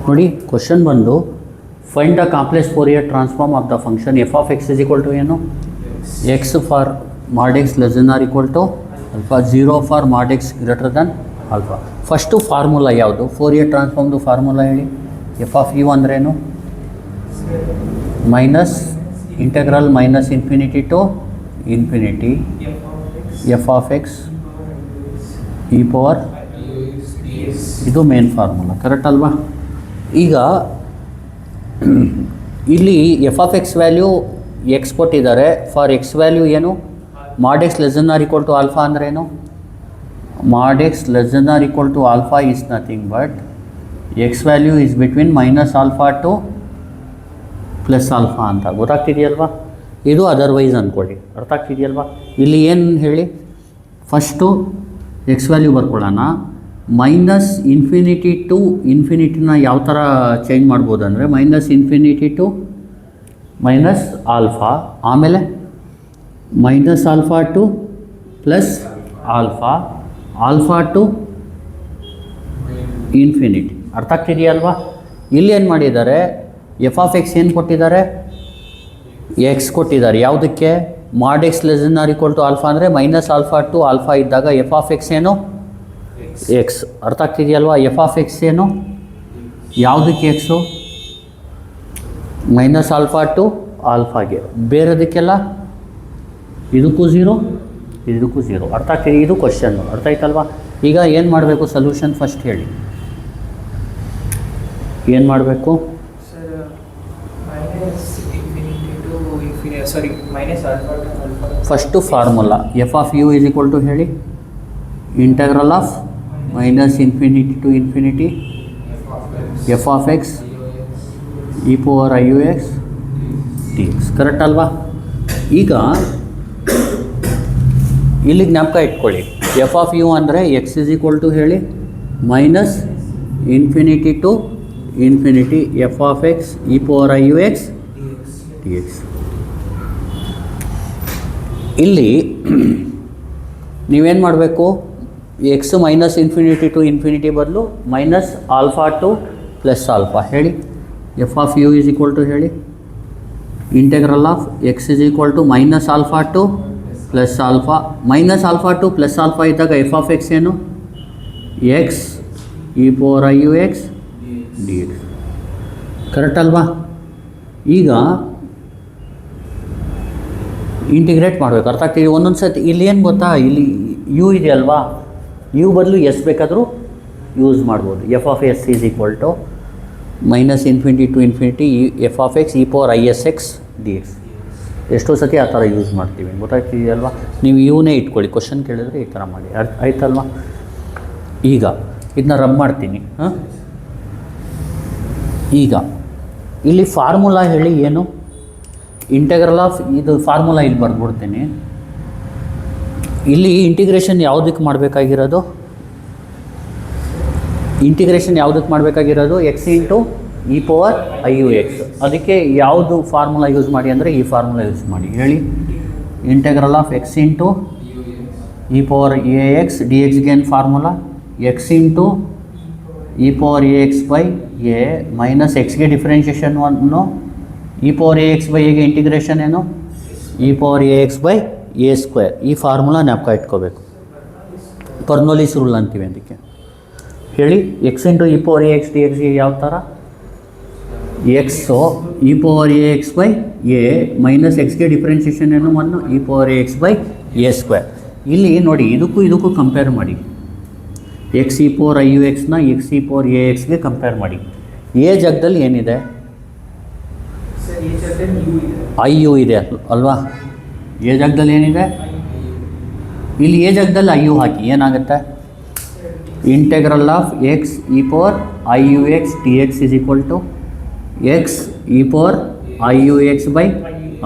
ನೋಡಿ ಕ್ವಶನ್ ಬಂದು find the complex Fourier transform of the function f of x is equal to ಏನು, x for mod x less than or equal to alpha, 0 for mod x greater than alpha. First formula ಯಾವುದು, Fourier ಟ್ರಾನ್ಸ್ಫಾರ್ಮ್ದು formula ಹೇಳಿ. F of u ಅಂದ್ರೇನು, minus integral minus infinity to infinity f of x e power, ಇದು main formula, correct ಅಲ್ವಾ. ಈಗ ಇಲ್ಲಿ f of x value x ಕೊಟ್ಟಿದ್ದಾರೆ. For x value ಏನು, mod x less than or equal to alpha ಅಂದ್ರೇನು, mod x less than or equal to alpha is nothing but x value is between minus alpha to plus alpha ಅಂತ. ಗೊತ್ತಾಗ್ತಿದೆಯಲ್ವಾ. ಇದು otherwise ಅಂದ್ಕೊಳ್ಳಿ, ಅರ್ಥ ಆಗ್ತಿದೆಯಲ್ವಾ. ಇಲ್ಲಿ ಏನು ಹೇಳಿ, ಫಸ್ಟು ಎಕ್ಸ್ ವ್ಯಾಲ್ಯೂ ಬರ್ಕೊಳ್ಳೋಣ. ಮೈನಸ್ ಇನ್ಫಿನಿಟಿ ಟು ಇನ್ಫಿನಿಟಿನ ಯಾವ ಥರ ಚೇಂಜ್ ಮಾಡ್ಬೋದು ಅಂದರೆ, minus infinity to minus alpha, ಆಮೇಲೆ minus alpha to plus alpha, alpha to infinity. ಅರ್ಥ ಆಗ್ತಿದೆಯಲ್ವಾ. ಇಲ್ಲಿ ಏನು ಮಾಡಿದ್ದಾರೆ, ಎಫ್ ಆಫ್ ಎಕ್ಸ್ ಏನು ಕೊಟ್ಟಿದ್ದಾರೆ, ಎಕ್ಸ್ ಕೊಟ್ಟಿದ್ದಾರೆ. ಯಾವುದಕ್ಕೆ, mod x less than or equal to alpha ಅಂದರೆ ಮೈನಸ್ ಆಲ್ಫಾ ಟು ಆಲ್ಫಾ ಇದ್ದಾಗ ಎಫ್ ಆಫ್ ಎಕ್ಸ್ ಏನು, ಎಕ್ಸ್. ಅರ್ಥ ಆಗ್ತಿದೆಯಲ್ವಾ. ಎಫ್ ಆಫ್ ಎಕ್ಸ್ ಏನು, ಯಾವುದಕ್ಕೆ ಎಕ್ಸು, ಮೈನಸ್ ಆಲ್ಫಾ ಟು ಆಲ್ಫಾಗೆ. ಬೇರೆದಕ್ಕೆಲ್ಲ ಇದಕ್ಕೂ ಝೀರೋ, ಇದಕ್ಕೂ ಝೀರೋ. ಅರ್ಥ ಆಗ್ತಿದೆ. ಇದು ಕ್ವಶನ್ನು, ಅರ್ಥ ಆಯ್ತಲ್ವಾ. ಈಗ ಏನು ಮಾಡಬೇಕು, ಸೊಲ್ಯೂಷನ್ ಫಸ್ಟ್ ಹೇಳಿ. ಏನು ಮಾಡಬೇಕು, first formula f of u is equal to ಹೇಳಿ, integral of minus infinity to infinity f of x e power i u x d x. Correct ಅಲ್ವಾ. ಈಗ ಇಲ್ಲಿ ಜ್ಞಾಪಕ ಇಟ್ಕೊಳ್ಳಿ, ಎಫ್ ಆಫ್ ಯು ಅಂದರೆ ಎಕ್ಸ್ ಇಸ್ ಈಕ್ವಲ್ ಟು ಹೇಳಿ minus infinity to infinity f of x e power i u x d x. ಇಲ್ಲಿ ನೀವೇನು ಮಾಡಬೇಕು, x minus infinity to infinity ಬದಲು minus alpha to plus alpha ಹೇಳಿ. F of u is equal to ಹೇಳಿ integral of x is equal to minus alpha to plus alpha. Minus alpha to plus alpha ಇದ್ದಾಗ f of x ಏನು, x e power i u x d x. Correct ಅಲ್ವಾ. ಈಗ integrate ಮಾಡಬೇಕು, ಅರ್ಥ ಆಗ್ತೀವಿ. ಒಂದೊಂದು ಸತಿ ಇಲ್ಲಿ ಏನು ಗೊತ್ತಾ, ಇಲ್ಲಿ ಯು ಇದೆ ಅಲ್ವಾ, ಯು ಬದಲು ಎಸ್ ಬೇಕಾದರೂ ಯೂಸ್ ಮಾಡ್ಬೋದು. F of s is equal to minus infinity to infinity f of x e power i s x d x. ಎಷ್ಟೋ ಸತಿ ಆ ಥರ ಯೂಸ್ ಮಾಡ್ತೀವಿ, ಗೊತ್ತಾಗ್ತಿದೆಯಲ್ವಾ. ನೀವು ಇವನೇ ಇಟ್ಕೊಳ್ಳಿ, ಕ್ವಶನ್ ಕೇಳಿದ್ರೆ ಈ ಥರ ಮಾಡಿ, ಆಯ್ತಲ್ವಾ. ಈಗ ಇದನ್ನ ರಬ್ ಮಾಡ್ತೀನಿ. ಈಗ ಇಲ್ಲಿ ಫಾರ್ಮುಲಾ ಹೇಳಿ ಏನು, ಇಂಟೆಗ್ರಲ್ ಆಫ್ ಇದು ಫಾರ್ಮುಲಾ ಇಲ್ಲಿ ಬರೆದ್ಬಿಡ್ತೀನಿ. ಇಲ್ಲಿ ಇಂಟಿಗ್ರೇಷನ್ ಯಾವುದಕ್ಕೆ ಮಾಡಬೇಕಾಗಿರೋದು, ಇಂಟಿಗ್ರೇಷನ್ ಯಾವುದಕ್ಕೆ ಮಾಡಬೇಕಾಗಿರೋದು, x into e power i u x. ಅದಕ್ಕೆ ಯಾವುದು ಫಾರ್ಮುಲಾ ಯೂಸ್ ಮಾಡಿ ಅಂದರೆ ಈ ಫಾರ್ಮುಲಾ ಯೂಸ್ ಮಾಡಿ ಹೇಳಿ. Integral of x into e power a x d ಎಕ್ಸ್ಗೆ ಏನು formula, x into e power a x by a minus ಎಕ್ಸ್ಗೆ differentiation one, e power a x by ಎಗೆ ಇಂಟಿಗ್ರೇಷನ್ ಏನು, e power a x by a square. ಈ formula ಜ್ಞಾಪಕ ಇಟ್ಕೋಬೇಕು, Bernoulli's rule ಅಂತೀವಿ ಅದಕ್ಕೆ ಹೇಳಿ. X into e power a x d ಎಕ್ಸ್ಗೆ ಯಾವ ಥರ, x e power a x by a minus ಎಕ್ಸ್ಗೆ ಡಿಫ್ರೆನ್ಷಿಯೇಷನ್ ಏನು one, e power a x by a square. ಇಲ್ಲಿ ನೋಡಿ, ಇದಕ್ಕೂ ಕಂಪೇರ್ ಮಾಡಿ. X e power i u ಎಕ್ಸ್ನ ಎಕ್ಸ್ ಇ ಪವರ್ ಎ ಎಕ್ಸ್ಗೆ ಕಂಪೇರ್ ಮಾಡಿ. ಎ ಜಾಗದಲ್ಲಿ ಏನಿದೆ, ಐ ಯು ಇದೆ ಅಲ್ವಾ. ಎ ಜಾಗದಲ್ಲಿ ಏನಿದೆ, ಇಲ್ಲಿ ಎ ಜಾಗದಲ್ಲಿ ಐ ಯು ಹಾಕಿ ಏನಾಗುತ್ತೆ, integral of x e power i u x d x is equal to x e power i u x by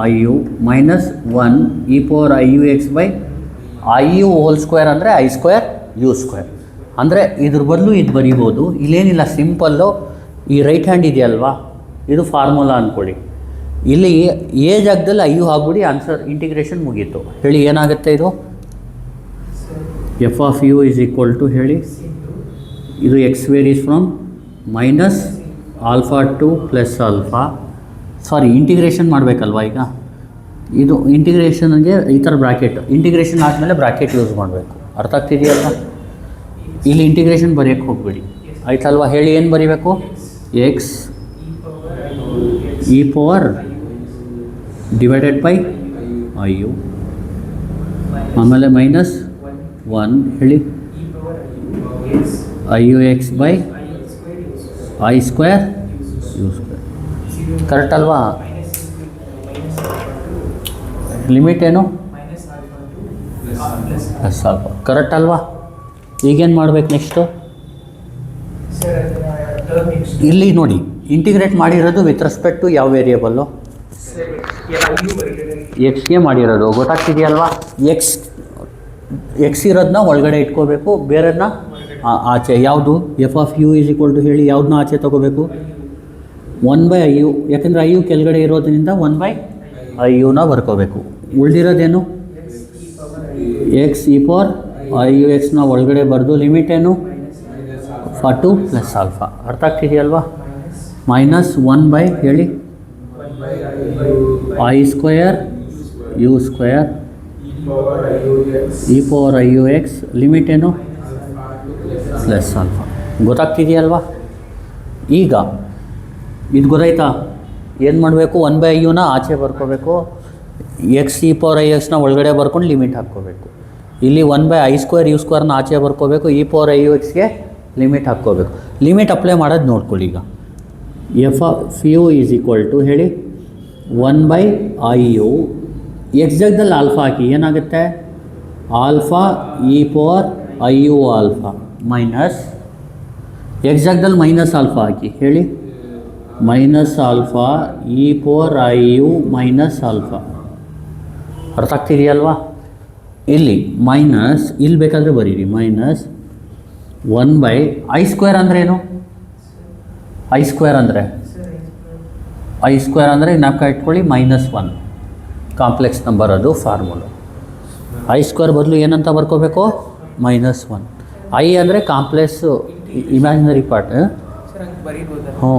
i u minus 1 e power i u x by i u whole square ಅಂದರೆ i square u square. ಅಂದರೆ ಇದ್ರ ಬದಲು ಇದು ಬರಿಬೋದು. ಇಲ್ಲೇನಿಲ್ಲ, simple. ಈ right hand ಇದೆಯಲ್ವಾ, ಇದು ಫಾರ್ಮುಲಾ ಅಂದ್ಕೊಳ್ಳಿ. ಇಲ್ಲಿ ಎ ಜಾಗದಲ್ಲಿ ಐ ಯು ಹಾಕ್ಬಿಡಿ, ಆನ್ಸರ್ ಇಂಟಿಗ್ರೇಷನ್ ಮುಗೀತು ಹೇಳಿ. ಏನಾಗುತ್ತೆ ಇದು, f of u is equal to ಹೇಳಿ, ಇದು x varies from minus alpha to plus alpha, sorry integration ಮಾಡಬೇಕಲ್ವ ಈಗ, ಇದು ಇಂಟಿಗ್ರೇಷನ್ಗೆ ಈ ಥರ ಬ್ರ್ಯಾಕೆಟ್, ಇಂಟಿಗ್ರೇಷನ್ ಆದಮೇಲೆ ಬ್ರ್ಯಾಕೆಟ್ ಯೂಸ್ ಮಾಡಬೇಕು, ಅರ್ಥ ಆಗ್ತಿದೆಯಲ್ವ? ಇಲ್ಲಿ ಇಂಟಿಗ್ರೇಷನ್ ಬರೆಯೋಕ್ಕೆ ಹೋಗ್ಬೇಡಿ, ಆಯ್ತಲ್ವ? ಹೇಳಿ ಏನು ಬರೀಬೇಕು? X e power divided by i u, ಆಮೇಲೆ ಮೈನಸ್ 1 ಹೇಳಿ i u x by i square u square. Correct ಅಲ್ವಾ? ಲಿಮಿಟ್ ಏನು? Plus alpha. ಕರೆಕ್ಟ್ ಅಲ್ವಾ? ಈಗೇನು ಮಾಡ್ಬೇಕು ನೆಕ್ಸ್ಟು? ಇಲ್ಲಿ ನೋಡಿ, ಇಂಟಿಗ್ರೇಟ್ ಮಾಡಿರೋದು ವಿತ್ ರೆಸ್ಪೆಕ್ಟ್ ಟು ಯಾವ ವೇರಿಯೇಬಲ್ಲು? ಎಕ್ಸ್ಗೆ ಮಾಡಿರೋದು, ಗೊತ್ತಾಗ್ತಿದೆಯಲ್ವಾ? ಎಕ್ಸ್ ಇರೋದನ್ನ ಒಳಗಡೆ ಇಟ್ಕೋಬೇಕು, ಬೇರೆದನ್ನ ಆಚೆ. ಯಾವುದು? F of u is equal to ಹೇಳಿ ಯಾವುದನ್ನ ಆಚೆ ತೊಗೋಬೇಕು? 1/IU, ಯಾಕೆಂದರೆ ಐ ಯು ಕೆಳಗಡೆ ಇರೋದ್ರಿಂದ 1/IU ಬರ್ಕೋಬೇಕು. ಉಳಿದಿರೋದೇನು? X e power i u ಎಕ್ಸ್ನ ಒಳಗಡೆ ಬರೆದು ಲಿಮಿಟ್ ಏನು? For to plus alpha. ಅರ್ಥ ಆಗ್ತಿದೆಯಲ್ವಾ? ಮೈನಸ್ 1 ಹೇಳಿ i square u square e power i u x, limit ಏನು? Plus alpha. ಗೊತ್ತಾಗ್ತಿದೆಯಲ್ವಾ? ಈಗ ಇದು ಗೊತ್ತಾಯ್ತಾ? ಏನು ಮಾಡಬೇಕು? 1/IUನ ಆಚೆ ಬರ್ಕೋಬೇಕು, ಎಕ್ಸ್ ಇ ಪವರ್ ಐ ಎಕ್ಸ್ನ ಒಳಗಡೆ ಬರ್ಕೊಂಡು ಲಿಮಿಟ್ ಹಾಕ್ಕೋಬೇಕು. ಇಲ್ಲಿ 1/I ಸ್ಕ್ವೇರ್ ಯು ಸ್ಕ್ವೇರ್ನ ಆಚೆ ಬರ್ಕೋಬೇಕು, ಇ ಪವರ್ ಐ ಯು ಎಕ್ಸ್ಗೆ ಲಿಮಿಟ್ ಹಾಕ್ಕೋಬೇಕು. ಲಿಮಿಟ್ ಅಪ್ಲೈ ಮಾಡೋದು ನೋಡ್ಕೊಳ್ಳಿ. ಈಗ f of u is equal to ಹೇಳಿ 1/IU, ಎಕ್ಸ್ ಜಾಗದಲ್ಲಿ ಆಲ್ಫಾ ಹಾಕಿ, ಏನಾಗುತ್ತೆ? Alpha e power i u alpha minus, x ಜಾಗದಲ್ಲಿ ಮೈನಸ್ ಆಲ್ಫಾ ಹಾಕಿ, ಹೇಳಿ minus alpha e power i u minus alpha. ಅರ್ಥ ಆಗ್ತಿದೆಯಲ್ವಾ? ಇಲ್ಲಿ ಮೈನಸ್, ಇಲ್ಲಿ ಬೇಕಾದರೆ ಬರೀರಿ ಮೈನಸ್ 1/I ಸ್ಕ್ವೇರ್ ಅಂದರೆ ಏನು? ಐ ಸ್ಕ್ವೇರ್ ಅಂದರೆ ಜ್ಞಾಪಕ ಇಟ್ಕೊಳ್ಳಿ, -1 ಕಾಂಪ್ಲೆಕ್ಸ್ ನಂಬರ್, ಅದು ಫಾರ್ಮುಲಾ. ಐ ಸ್ಕ್ವೇರ್ ಬದಲು ಏನಂತ ಬರ್ಕೋಬೇಕು? -1. ಐ ಅಂದರೆ ಕಾಂಪ್ಲೆಕ್ಸ್ ಇಮ್ಯಾಜಿನರಿ ಪಾರ್ಟ್. ಹ್ಞೂ,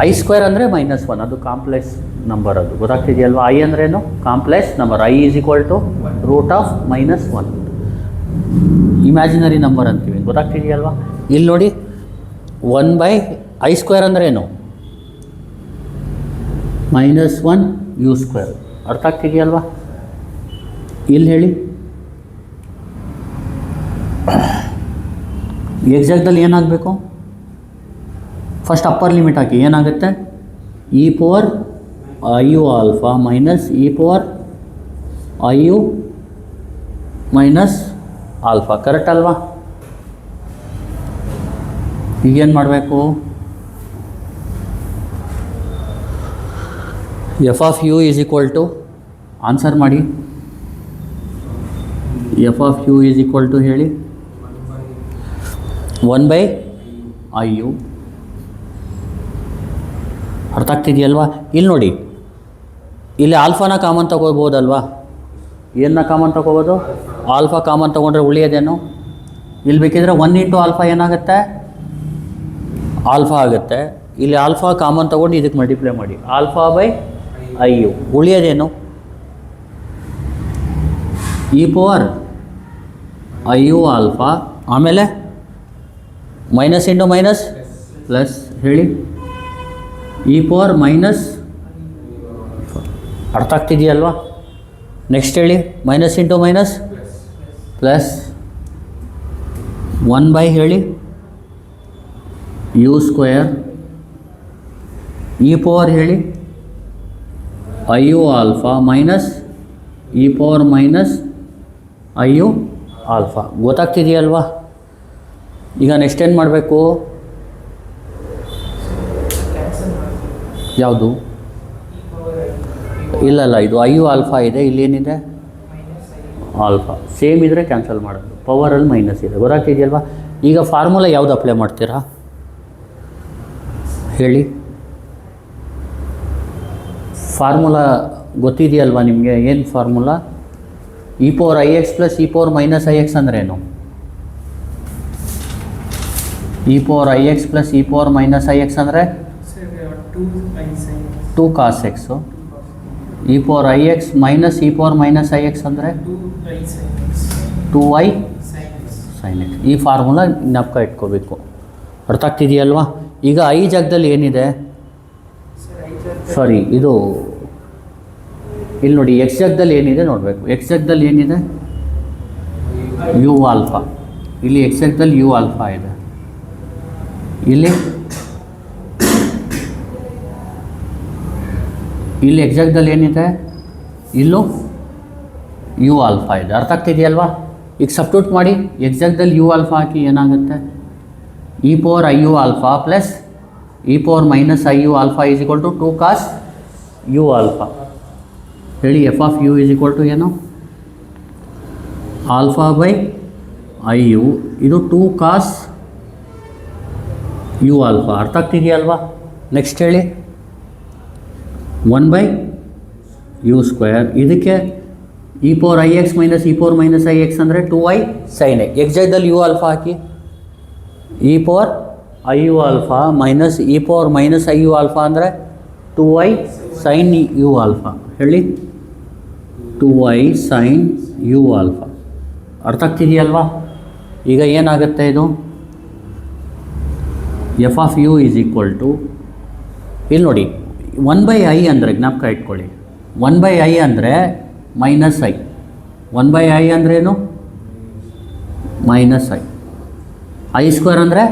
ಐ ಸ್ಕ್ವೇರ್ ಅಂದರೆ -1, ಅದು ಕಾಂಪ್ಲೆಕ್ಸ್ ನಂಬರ್, ಅದು ಗೊತ್ತಾಗ್ತಿದೆಯಲ್ವಾ? ಐ ಅಂದ್ರೇನು? Complex number. I is equal to root of -1, imaginary number ಅಂತೀವಿ, ಗೊತ್ತಾಗ್ತಿದೆಯಲ್ವಾ? ಇಲ್ಲಿ ನೋಡಿ 1/I ಸ್ಕ್ವೇರ್ ಅಂದ್ರೇನು? -1 ಯು ಸ್ಕ್ವೇರ್. ಅರ್ಥ ಆಗ್ತಿದೆಯಲ್ವಾ? ಇಲ್ಲಿ ಹೇಳಿ ಎಕ್ಸಾಕ್ಟಲ್ಲಿ ಏನಾಗಬೇಕು? ಫಸ್ಟ್ ಅಪ್ಪರ್ ಲಿಮಿಟ್ ಹಾಕಿ, ಏನಾಗುತ್ತೆ? E power i u alpha minus e power i u minus alpha. Correct ಅಲ್ವಾ? ಈಗೇನು ಮಾಡಬೇಕು? F of u is equal to, answer ಮಾಡಿ, f of u is equal to ಹೇಳಿ 1/IU. ಅರ್ಥ ಆಗ್ತಿದೆಯಲ್ವಾ? ಇಲ್ಲಿ ನೋಡಿ, ಇಲ್ಲಿ ಆಲ್ಫಾನ ಕಾಮನ್ ತಗೋಬೋದಲ್ವಾ? ಏನನ್ನ ಕಾಮನ್ ತಗೋಬೋದು? ಆಲ್ಫಾ ಕಾಮನ್ ತೊಗೊಂಡ್ರೆ ಉಳಿಯೋದೇನು? ಇಲ್ಲಿ ಬೇಕಿದ್ರೆ 1 ಇಂಟು ಆಲ್ಫಾ ಏನಾಗುತ್ತೆ? ಆಲ್ಫಾ ಆಗುತ್ತೆ. ಇಲ್ಲಿ ಆಲ್ಫಾ ಕಾಮನ್ ತೊಗೊಂಡು ಇದಕ್ಕೆ ಮಲ್ಟಿಪ್ಲೈ ಮಾಡಿ, α/IU. ಉಳಿಯೋದೇನು? ಇ ಪವರ್ IU ಆಲ್ಫಾ, ಆಮೇಲೆ ಮೈನಸ್ ಇಂಟು ಮೈನಸ್ ಪ್ಲಸ್, ಹೇಳಿ ಇ ಪವರ್ ಮೈನಸ್. ಅರ್ಥ ಆಗ್ತಿದೆಯಲ್ವಾ? ನೆಕ್ಸ್ಟ್ ಹೇಳಿ, ಮೈನಸ್ ಇಂಟು ಮೈನಸ್ ಪ್ಲಸ್ 1 ಹೇಳಿ ಯು ಸ್ಕ್ವೇರ್, ಇ ಪವರ್ ಹೇಳಿ IU alpha minus e power minus IU alpha. ಗೊತ್ತಾಗ್ತಿದೆಯಲ್ವಾ? ಈಗ ನೆಕ್ಸ್ಟ್ ಏನು ಮಾಡಬೇಕು? ಯಾವುದು? ಇಲ್ಲ, ಇದು IU ಆಲ್ಫಾ ಇದೆ, ಇಲ್ಲೇನಿದೆ? ಆಲ್ಫಾ. ಸೇಮ್ ಇದ್ದರೆ ಕ್ಯಾನ್ಸಲ್ ಮಾಡೋದು, ಪವರಲ್ಲಿ ಮೈನಸ್ ಇದೆ. ಗೊತ್ತಾಗ್ತಿದೆಯಲ್ವಾ? ಈಗ ಫಾರ್ಮುಲಾ ಯಾವುದು ಅಪ್ಲೈ ಮಾಡ್ತೀರಾ ಹೇಳಿ? ಫಾರ್ಮುಲಾ ಗೊತ್ತಿದೆಯಲ್ವಾ ನಿಮಗೆ? ಏನು formula? E power IX plus e power minus IX ಅಂದ್ರೇನು? E power i x plus e power minus i x ಅಂದರೆ 2 cos x. E power i x minus e power minus i x ಅಂದರೆ 2y sine X. ಈ formula ಜ್ಞಾಪಕ ಇಟ್ಕೋಬೇಕು. ಅರ್ಥ ಆಗ್ತಿದೆಯಲ್ವಾ? ಈಗ I ಜಾಗದಲ್ಲಿ ಏನಿದೆ, ಸಾರಿ ಇದು ಇಲ್ಲಿ ನೋಡಿ, ಎಕ್ಸ್ ಜಾಗದಲ್ಲಿ ಏನಿದೆ ನೋಡಬೇಕು. ಎಕ್ಸ್ ಜಾಗದಲ್ಲಿ ಏನಿದೆ, ಯು ಆಲ್ಫಾ. ಇಲ್ಲಿ ಎಕ್ಸ್ ಜಾಗದಲ್ಲಿ ಯು ಆಲ್ಫಾ ಇದೆ. ಇಲ್ಲಿ ಎಕ್ಸ್ ಜಾಗದಲ್ಲಿ ಏನಿದೆ, ಇಲ್ಲೂ ಯು ಆಲ್ಫಾ ಇದೆ. ಅರ್ಥ ಆಗ್ತಿದೆಯಲ್ವಾ? ಈಗ ಸಬ್ಸ್ಟಿಟ್ಯೂಟ್ ಮಾಡಿ, ಎಕ್ಸ್ ಜಾಗದಲ್ಲಿ ಯು ಆಲ್ಫಾ ಹಾಕಿ ಏನಾಗುತ್ತೆ, e power i u alpha plus e power minus i u alpha is equal to 2 cos u alpha. ಹೇಳಿ, f of u is equal to ಏನು, ಆಲ್ಫಾ ಬೈ ಐ ಯು. ಇದು 2 cos u alpha. ಅರ್ಥ ಆಗ್ತಿದೆಯಲ್ವಾ? Next ಹೇಳಿ, 1 by u square. ಇದಕ್ಕೆ e power i x minus e power minus i x ಅಂದರೆ 2y sine x. X ಜಾಗದಲ್ಲಿ u alpha ಹಾಕಿ, e power i u alpha minus e power minus i u alpha ಅಂದರೆ 2y sign u alpha. ಹೇಳಿ, 2y sign u alpha. ಅರ್ಥ ಆಗ್ತಿದೆಯಲ್ವಾ? ಈಗ ಏನಾಗುತ್ತೆ ಇದು, f of u is equal to, ಇಲ್ಲಿ ನೋಡಿ 1 ಬೈ ಐ ಅಂದರೆ ಜ್ಞಾಪಕ ಇಟ್ಕೊಳ್ಳಿ, 1 ಬೈ ಐ ಅಂದರೆ ಮೈನಸ್ ಐ. 1 ಬೈ ಐ ಅಂದ್ರೇನು, ಮೈನಸ್ ಐ. ಐ ಸ್ಕ್ವೇರ್ ಅಂದರೆ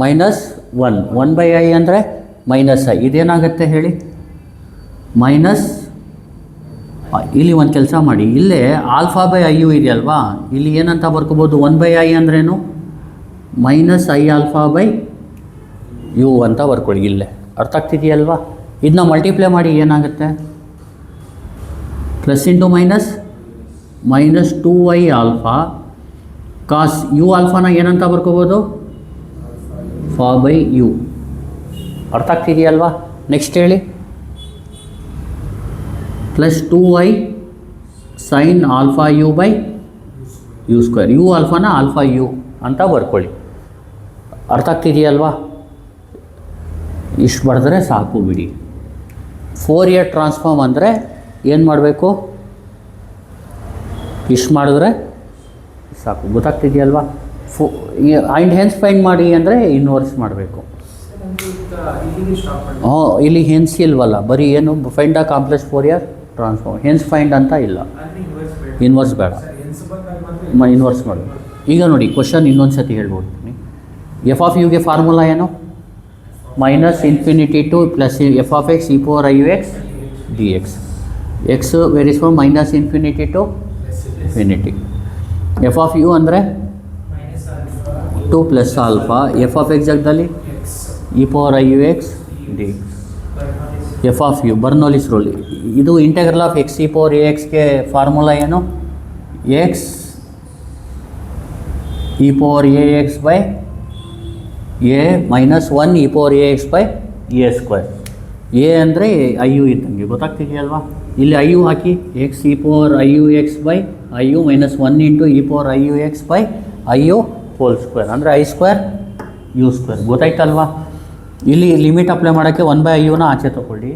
-1. 1 ಬೈ ಐ ಅಂದರೆ ಮೈನಸ್ ಐ. ಇದೇನಾಗುತ್ತೆ ಹೇಳಿ, ಮೈನಸ್. ಇಲ್ಲಿ ಒಂದು ಕೆಲಸ ಮಾಡಿ, ಇಲ್ಲೇ ಆಲ್ಫಾ ಬೈ ಐ ಯು ಇದೆಯಲ್ವಾ, ಇಲ್ಲಿ ಏನಂತ ಬರ್ಕೋಬೋದು, 1 ಬೈ ಐ ಅಂದ್ರೇನು, minus i alpha by u ಅಂತ ಬರ್ಕೊಳ್ಳಿ ಇಲ್ಲೇ. ಅರ್ಥ ಆಗ್ತಿದೆಯಲ್ವಾ? ಇದನ್ನ ಮಲ್ಟಿಪ್ಲೈ ಮಾಡಿ ಏನಾಗುತ್ತೆ, plus into minus minus 2y alpha cos u ಆಲ್ಫಾನ ಏನಂತ ಬರ್ಕೋಬೋದು, ಫಾ ಬೈ ಯು. ಅರ್ಥ ಆಗ್ತಿದೆಯಲ್ವಾ? ನೆಕ್ಸ್ಟ್ ಹೇಳಿ, plus 2y sine alpha u by u square. U ಆಲ್ಫಾನ ಆಲ್ಫಾ ಯು ಅಂತ ಬರ್ಕೊಳ್ಳಿ. ಅರ್ಥ ಆಗ್ತಿದೆಯಲ್ವಾ? ಇಷ್ಟು ಬರೆದ್ರೆ ಸಾಕು ಬಿಡಿ. ಫೋರಿಯರ್ ಟ್ರಾನ್ಸ್ಫಾರ್ಮ್ ಅಂದರೆ ಏನು ಮಾಡಬೇಕು, ಇಷ್ಟು ಮಾಡಿದ್ರೆ ಸಾಕು. ಗೊತ್ತಾಗ್ತಿದೆಯಲ್ವಾ? ಆ್ಯಂಡ್ ಹೆನ್ಸ್ ಫೈಂಡ್ ಮಾಡಿ ಅಂದರೆ ಇನ್ವರ್ಸ್ ಮಾಡಬೇಕು. ಇಲ್ಲಿ ಹೆನ್ಸ್ ಇಲ್ವಲ್ಲ, ಬರೀ ಏನು find a complex Fourier transform. Hence find ಅಂತ ಇಲ್ಲ, ಇನ್ವರ್ಸ್ ಬೇಡ, ಇನ್ವರ್ಸ್ ಮಾಡಬೇಕು. ಈಗ ನೋಡಿ ಕ್ವಶನ್ ಇನ್ನೊಂದು ಸತಿ ಹೇಳ್ಬಿಡ್ತೀನಿ. ಎಫ್ ಆಫ್ ಯುಗೆ ಫಾರ್ಮುಲಾ ಏನು, minus infinity to plus f of x e power i u x d x. X varies from minus infinity to infinity. F of u ಅಂದರೆ 2 plus alpha. F of x ಜಾಗದಲ್ಲಿ e power i u x d x. F of u Bernoulli's rule. ಇದು integral of x e power a ಎಕ್ಸ್ಗೆ formula ಏನು, x e power a x by a minus 1 e power a x by a square. A ಅಂದರೆ i u ಇದ್ದಂಗೆ. ಗೊತ್ತಾಗ್ತಿದೆಯಲ್ವಾ? ಇಲ್ಲಿ i u ಹಾಕಿ, x e power i u x by i u minus 1 into e power i u x by i u whole square ಅಂದರೆ i square u square. ಗೊತ್ತಾಯ್ತಲ್ವಾ? ಇಲ್ಲಿ limit apply ಮಾಡೋಕ್ಕೆ 1 by I ಯುನ ಆಚೆ ತೊಗೊಳ್ಳಿ.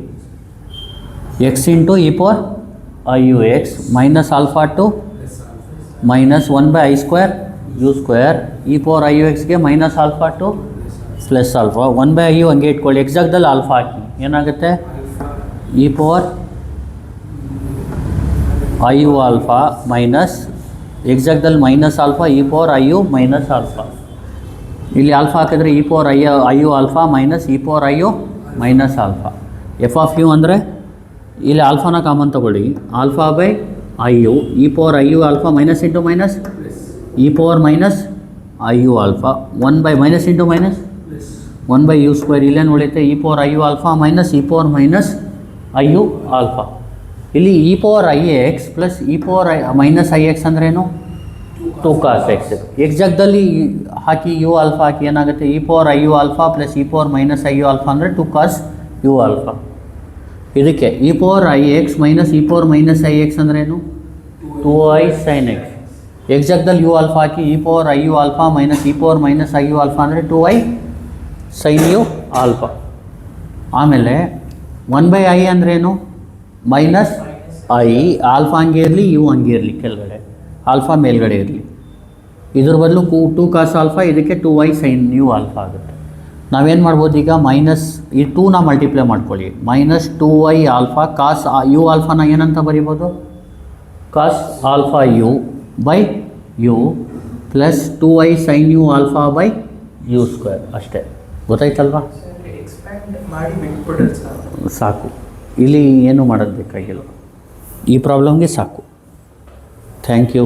X into e power i u x minus alpha to minus 1 by i square u square e power i u ಎಕ್ಸ್ಗೆ minus alpha to plus alpha. 1 by i u ಹಂಗೆ ಇಟ್ಕೊಳ್ಳಿ. X ಜಾಗದಲ್ಲಿ alpha ಹಾಕಿ ಏನಾಗುತ್ತೆ, e power i u alpha minus x ಜಾಗದಲ್ಲಿ minus alpha e power i u minus alpha. ಇಲ್ಲಿ alpha ಹಾಕಿದ್ರೆ e power i u alpha minus e power i u minus alpha. F of u ಅಂದರೆ ಇಲ್ಲಿ ಆಲ್ಫಾನ common ತೊಗೊಳ್ಳಿ, alpha by i u e power i u alpha minus into minus e power minus i u alpha 1 by minus into minus 1 by u square. ಇಲ್ಲೇನು ಉಳಿಯುತ್ತೆ, e power i u alpha minus e power minus i u alpha. ಇಲ್ಲಿ e power i x plus e power minus i x ಅಂದ್ರೇನು, 2 cos x. X ಜಾಗದಲ್ಲಿ ಹಾಕಿ you alpha ಹಾಕಿ ಏನಾಗುತ್ತೆ, e power i u alpha plus e power minus i u alpha ಅಂದರೆ 2 cos u alpha. ಇದಕ್ಕೆ e power i x minus e power minus i x ಅಂದ್ರೇನು, 2i sine x. Exactly u alpha ಹಾಕಿ e power i u alpha minus e power minus i u alpha ಅಂದರೆ 2i sine u alpha. ಆಮೇಲೆ 1/i ಅಂದ್ರೇನು? Minus i, alpha ಹಂಗೆ ಇರಲಿ you ಹಂಗೆ ಇರಲಿ, ಕೆಳಗಡೆ ಆಲ್ಫಾ ಮೇಲ್ಗಡೆ ಇರಲಿ. ಇದ್ರ ಬದಲು 2 ಕಾಸ್ ಆಲ್ಫಾ, ಇದಕ್ಕೆ 2i ಸೈನ್ ಯು ಆಲ್ಫಾ ಆಗುತ್ತೆ. ನಾವೇನು ಮಾಡ್ಬೋದು ಈಗ? ಮೈನಸ್ ಈ 2ನ ಮಲ್ಟಿಪ್ಲೈ ಮಾಡ್ಕೊಳ್ಳಿ, minus 2i alpha cos u ಆಲ್ಫಾನ ಏನಂತ ಬರಿಬೋದು? Cos alpha u by u plus 2i sine u alpha by u square. ಅಷ್ಟೇ, ಗೊತ್ತಾಯ್ತಲ್ವಾ? ಸಾಕು, ಇಲ್ಲಿ ಏನು ಮಾಡೋದು ಬೇಕಾಗಿಲ್ಲ, ಈ ಪ್ರಾಬ್ಲಮ್ಗೆ ಸಾಕು. Thank you.